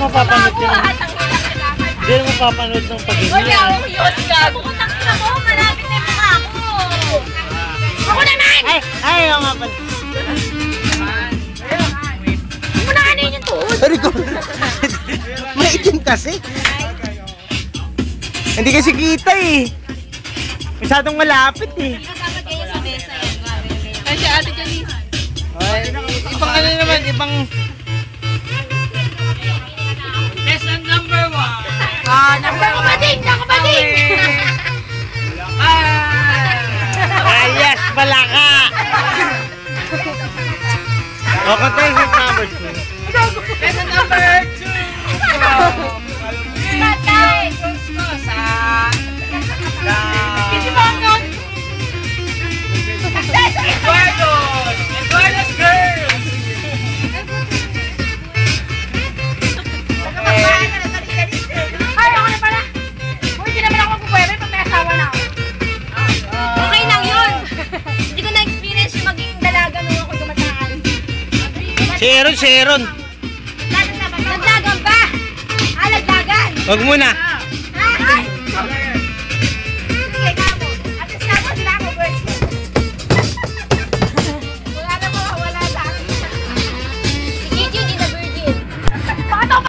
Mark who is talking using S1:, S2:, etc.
S1: mapapanood yun. Hindi mo mapapanood ng pag-ibig.
S2: Wala akong yos gago. Putang ina mo, malapit na yung mukha ko. Ako naman!
S1: Ay, nga nga pala.
S2: Muna ano yun yung tuod?
S3: Sorry ko. Maitim kasi. Hindi kasi kita eh. Masyadong malapit eh.
S2: Dapat kayo sa mesa yan.
S4: Ay, si Ate Janice.
S3: Ay, ibang ano naman, ibang...
S1: Lesson number 1.
S2: Nakabating! Nakabating!
S1: Yes, balaka! O, contestant number 2.
S4: Lesson number 2.
S2: Patay!
S4: Eduardo's girls!
S2: Ay, ako na pala! Hindi naman ako magpupwede pag may asawa na ako. Okay lang yun! Hindi ko na-experience yung maging dalaga nung ako gumataan.
S3: Sharon!
S2: Nagdagan ba? Nagdagan!
S3: Wag muna.